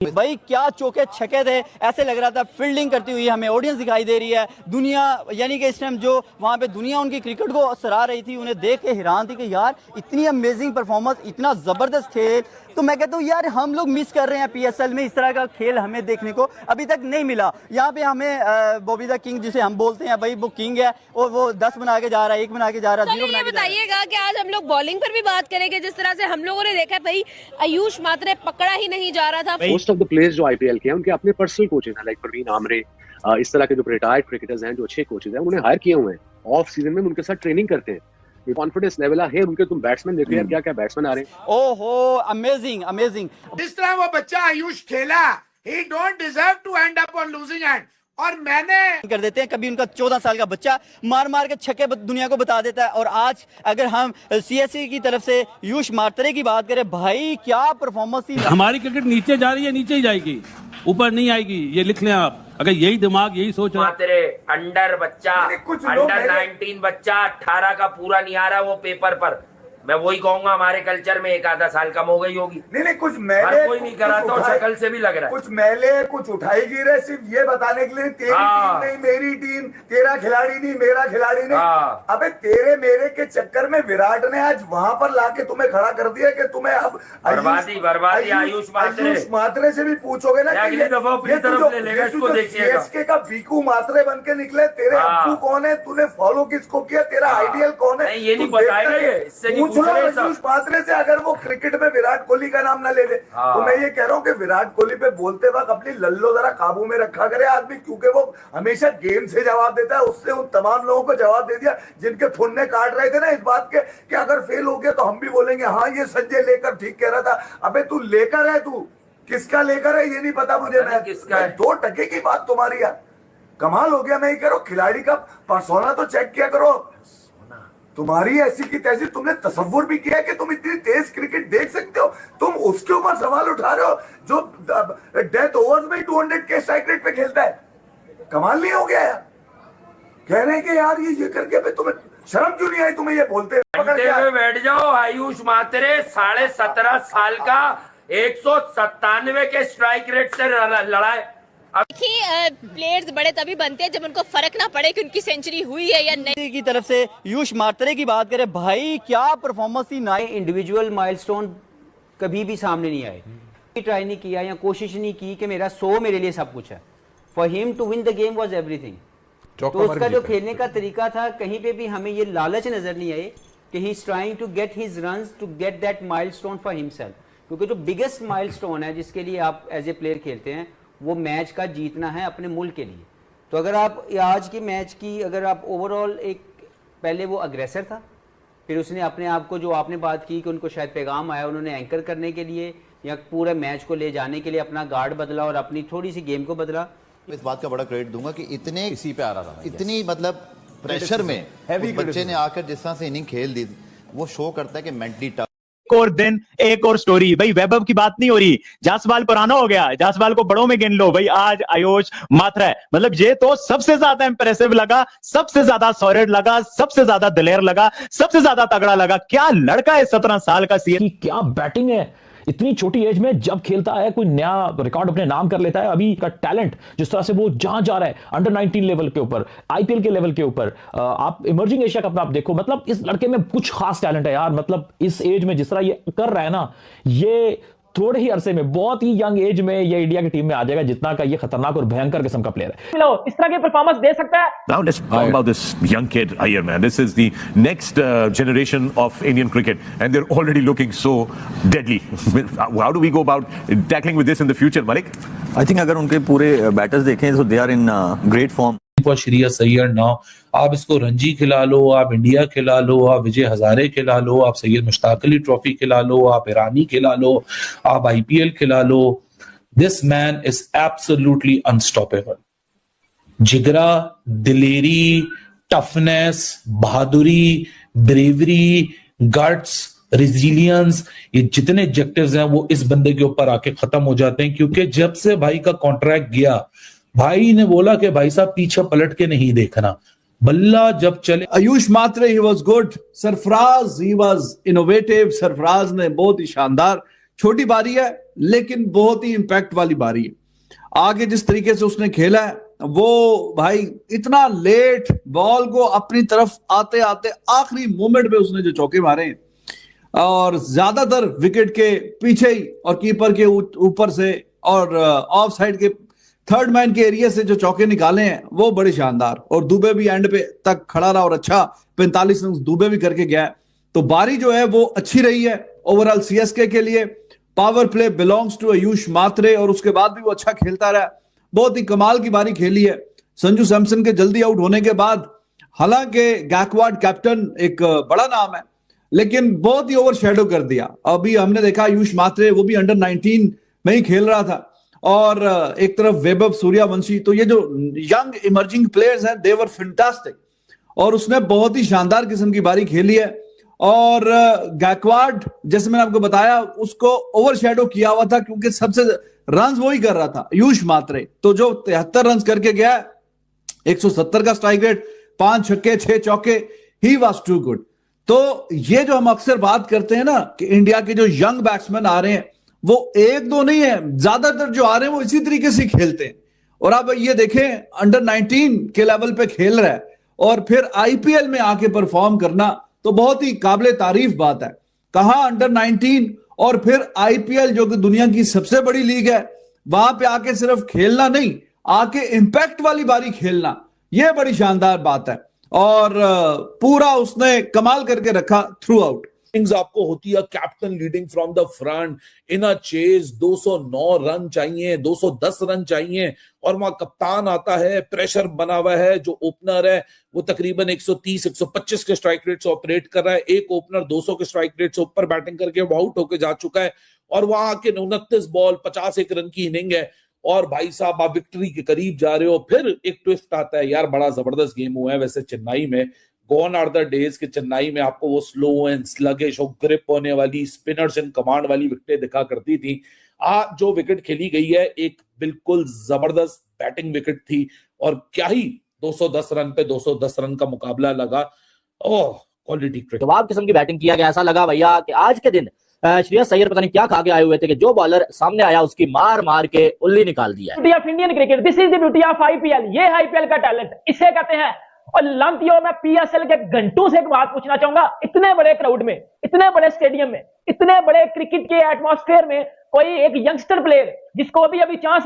भाई क्या चौके छक्के थे, ऐसे लग रहा था फील्डिंग करती हुई हमें ऑडियंस दिखाई दे रही है। दुनिया यानी कि इस टाइम जो वहाँ पे दुनिया उनकी क्रिकेट को सराह रही थी, उन्हें देख के हैरान थी कि यार इतनी अमेजिंग परफॉर्मेंस, इतना ज़बरदस्त खेल। तो मैं कहता हूँ यार हम लोग मिस कर रहे हैं पीएसएल में, इस तरह का खेल हमें देखने को अभी तक नहीं मिला। यहाँ पे हमें बॉबी द किंग जिसे हम बोलते हैं, भाई वो किंग है और वो 10 बना के जा रहा है, 1 बना के जा रहा है, 0 बना के जा रहा है। बताइएगा कि आज हम लोग बॉलिंग पर भी बात करेंगे, जिस तरह से हम लोगों ने देखा भाई आयुष मात्रे पकड़ा ही नहीं जा रहा था। मोस्ट ऑफ द प्लेयर्स जो आईपीएल के हैं उनके अपने पर्सनल कोचेज हैं, लाइक परवीन आमरे, इस तरह के जो रिटायर्ड क्रिकेटर्स हैं जो अच्छे कोचेज हैं उन्हें हायर किए हुए हैं। ऑफ सीजन में उनके साथ ट्रेनिंग करते हैं। कॉन्फिडेंस लेवल है उनके। तुम बैट्समैन देखो यार, क्या क्या बैट्समैन आ रहे हैं। ओहो अमेजिंग अमेजिंग। जिस तरह वो बच्चा आयुष खेला, he don't deserve to end up on losing end. और मैंने कर देते हैं कभी उनका 14 साल का बच्चा मार मार के छक्के दुनिया को बता देता है। और आज अगर हम सीएससी की तरफ से आयुष मात्रे की बात करें, भाई क्या परफॉर्मेंस थी। हमारी क्रिकेट नीचे जा रही है, नीचे ही जाएगी, ऊपर नहीं आएगी, ये लिख लें आप। अगर यही दिमाग यही सोच रहा तेरे अंडर बच्चा, अंडर 19 बच्चा 18 का पूरा नहीं आ रहा वो पेपर पर। मैं वही कहूंगा हमारे कल्चर में एक आधा साल कम हो गई होगी। नहीं कुछ मैले कोई नहीं करा तो शक्ल से भी लग रहा है। कुछ मैले कुछ उठाई गिर रहे, सिर्फ ये बताने के लिए तेरी टीम नहीं मेरी टीम, तेरा खिलाड़ी नहीं मेरा खिलाड़ी नहीं। अबे तेरे मेरे के चक्कर में विराट ने आज वहां पर लाके तुम्हें खड़ा कर दिया कि तुम्हें अब बर्बादी आयुष मात्रे से भी पूछोगे ना सीएसके का वीकू मात्रे बन के निकले। तेरे अब्बू कौन है, तूने फॉलो किसको किया, तेरा आइडियल कौन है, ये नहीं बताएगा। ये मात्रे से अगर वो क्रिकेट में विराट कोहली का नाम ना ले ले तो मैं ये कह रहा हूँ कि विराट कोहली पे बोलते वक्त अपनी लल्लो जरा काबू में रखा करे आदमी, क्योंकि वो हमेशा गेम से जवाब देता है। उसने उन तमाम लोगों को जवाब दे दिया जिनके थुन्ने काट रहे थे ना इस बात के कि अगर फेल हो गया तो हम भी बोलेंगे हाँ ये संजय लेकर ठीक कह रहा था। अबे तू लेकर है, तू किसका लेकर है ये नहीं पता मुझे। मैं 2% की बात तुम्हारी यार, कमाल हो गया। मैं ये कह रहा हूँ खिलाड़ी का पर्सोना तो चेक किया करो। तुम्हारी ऐसी की तैसी, तुमने तसव्वुर भी किया कि तुम इतनी तेज क्रिकेट देख सकते हो। तुम उसके ऊपर सवाल उठा रहे हो जो डेथ ओवर्स में 200 के स्ट्राइक रेट पे खेलता है। कमाल नहीं हो गया यार। कह रहे हैं कि यार ये करके पे तुम्हें शर्म क्यों नहीं आई, तुम्हें ये बोलते हुए बैठ जाओ। आयुष मात्रे 17.5 साल का 197 के स्ट्राइक रेट से लड़ा है। देखिए प्लेयर्स बड़े तभी बनते हैं जब उनको फर्क ना पड़े कि उनकी सेंचुरी हुई है या नहीं। की तरफ से आयुष मात्रे की बात करें, भाई क्या परफॉर्मेंस थी। नए इंडिविजुअल माइलस्टोन कभी भी सामने नहीं आए, ट्राई नहीं किया या कोशिश नहीं की कि मेरा 100 मेरे लिए सब कुछ है। For him to win the game was everything. तो उसका जो खेलने का तरीका था, कहीं पे भी हमें ये लालच नजर नहीं आए कि he is trying to get his runs to get that milestone for himself. क्योंकि जो बिगेस्ट माइलस्टोन है जिसके लिए आप एज ए प्लेयर खेलते हैं वो मैच का जीतना है अपने मुल्क के लिए। तो अगर आप आज की मैच की अगर आप ओवरऑल एक, पहले वो अग्रेसर था, फिर उसने अपने आप को, जो आपने बात की कि उनको शायद पैगाम आया, उन्होंने एंकर करने के लिए या पूरे मैच को ले जाने के लिए अपना गार्ड बदला और अपनी थोड़ी सी गेम को बदला। इस बात का बड़ा क्रेडिट दूंगा कि इतने इसी पे आ रहा था, इतनी मतलब प्रेशर में उस बच्चे ने आकर जिस तरह से इनिंग खेल दी, वो शो करता है कि मेंटली टफ। और दिन एक और स्टोरी, भाई वैभव की बात नहीं हो रही, जासवाल पुराना हो गया, जासवाल को बड़ों में गिन लो। भाई आज आयुष मात्रा है, मतलब ये तो सबसे ज्यादा इंप्रेसिव लगा, सबसे ज्यादा सॉलिड लगा, सबसे ज्यादा दिलेर लगा, सबसे ज्यादा तगड़ा लगा। क्या लड़का है 17 साल का, क्या बैटिंग है। इतनी छोटी एज में जब खेलता है कोई नया रिकॉर्ड अपने नाम कर लेता है। अभी का टैलेंट जिस तरह से वो जहां जा रहा है, अंडर 19 लेवल के ऊपर, आईपीएल के लेवल के ऊपर, आप इमर्जिंग एशिया कप आप देखो, मतलब इस लड़के में कुछ खास टैलेंट है यार। मतलब इस एज में जिस तरह ये कर रहा है ना, ये थोड़े ही अरसे में, बहुत ही यंग एज में ये इंडिया की टीम में आ जाएगा, जितना का ये खतरनाक और भयंकर किस्म का प्लेयर है। इस तरह की परफॉर्मेंस दे सकता है। Now let's talk about this young kid Iyer, man. This is the next generation of Indian cricket, and they're already looking so deadly. How do we go about tackling with this in the future, Malik? I think अगर उनके पूरे batters देखें तो they are in great form. For Shreyas Iyer now, आप इसको रणजी खिला लो, आप India खिला लो, आप विजय हजारे खिला लो, आप सैयद मुश्ताक अली ट्रॉफी खिला लो, आप ईरानी खिला लो, आप आईपीएल खिला लो। This man is absolutely unstoppable. जिगरा, दिलेरी, टफनेस, बहादुरी, ब्रेवरी, गट्स, रेजिलियंस, ये जितने एडजेक्टिव्स हैं वो इस बंदे के ऊपर आके खत्म हो जाते हैं। क्योंकि जब से भाई का कॉन्ट्रैक्ट गया, भाई ने बोला कि भाई साहब पीछे पलट के नहीं देखना। बल्ला जब चले, Ayush Mhatre he was good, Sarfaraz he was innovative. Sarfaraz ने बहुत ही शानदार छोटी बारी है लेकिन बहुत ही इंपैक्ट वाली बारी है। आगे जिस तरीके से उसने खेला है वो भाई इतना लेट बॉल को अपनी तरफ आते आते आखिरी मोमेंट पे उसने जो चौके मारे हैं और ज्यादातर विकेट के पीछे ही और कीपर के ऊपर से और ऑफ साइड के थर्ड मैन के एरिया से जो चौके निकाले हैं वो बड़े शानदार। और दुबे भी एंड पे तक खड़ा रहा और अच्छा 45 रन दुबे भी करके गया है। तो बारी जो है वो अच्छी रही है ओवरऑल सीएसके के लिए। Power play belongs to Ayush Mhatre और उसके बाद भी वो अच्छा खेलता रहा। बहुत ही कमाल की बारी खेली है संजू सैमसन के जल्दी आउट होने के बाद। हालांकि गैकवाड कैप्टन एक बड़ा नाम है लेकिन बहुत ही ओवर शेडो कर दिया। अभी हमने देखा आयुष मात्रे वो भी अंडर 19 में ही खेल रहा था और एक तरफ वैभव सूर्यवंशी। तो ये जो यंग इमर्जिंग प्लेयर्स हैं दे वर फैंटास्टिक और उसने बहुत ही शानदार किस्म की बारी खेली है। और गैकवाड जैसे मैंने आपको बताया उसको ओवरशैडो किया हुआ था क्योंकि सबसे रन वही कर रहा था आयुष मात्रे। तो जो 73 रन करके गया 170 का स्ट्राइक रेट 5 छक्के 6 चौके ही वाज टू गुड। तो ये जो हम अक्सर बात करते हैं ना कि इंडिया के जो यंग बैट्समैन आ रहे हैं वो एक दो नहीं है, ज्यादातर जो आ रहे हैं वो इसी तरीके से खेलते हैं। और आप ये देखें अंडर 19 के लेवल पे खेल रहा है और फिर आईपीएल में आके परफॉर्म करना तो बहुत ही काबिले तारीफ बात है। कहां अंडर 19 और फिर आईपीएल जो कि दुनिया की सबसे बड़ी लीग है वहां पे आके सिर्फ खेलना नहीं, आके इंपैक्ट वाली बारी खेलना, यह बड़ी शानदार बात है। और पूरा उसने कमाल करके रखा थ्रू आउट। आपको होती है captain leading from the front in a chase, 209 run चाहिए, 210 रन चाहिए और वहां कप्तान आता है, प्रेशर बना हुआ है। जो ओपनर है वो तकरीबन 130-125 के स्ट्राइक रेट से ऑपरेट कर रहा है। एक ओपनर 200 के स्ट्राइक रेट से ऊपर बैटिंग करके वो आउट होके जा चुका है और वहां आके 29 बॉल 51 रन की इनिंग है और भाई साहब आप विक्ट्री के करीब जा रहे हो। फिर एक ट्विस्ट आता है यार, बड़ा जबरदस्त गेम हुआ है वैसे चेन्नई में। गॉन आर द डेज के चेन्नई में आपको वो स्लो एंड स्लगिश और ग्रिप होने वाली स्पिनर्स इन कमांड वाली विकेटें दिखा करती थी। आज जो विकेट खेली गई है एक बिल्कुल जबरदस्त बैटिंग विकेट थी और क्या ही 210 रन पे 210 रन का मुकाबला लगा। ओह क्वालिटी क्रिकेट, जवाब किस्म की बैटिंग किया गया। ऐसा लगा भैया कि आज के दिन श्रेयस अय्यर पता नहीं क्या खा के आए हुए थे कि जो बॉलर सामने आया उसकी मार मार के उल्ली निकाल दिया। Beauty of Indian cricket, this is the beauty of IPL. ये आईपीएल का टैलेंट इसे कहते हैं। और लंतियों में पीएसएल के घंटों से एक बात पूछना चाहूंगा, इतने बड़े क्राउड में, इतने बड़े स्टेडियम में, इतने बड़े क्रिकेट के एटमॉस्फेयर में कोई एक यंगस्टर प्लेयर जिसको अभी चांस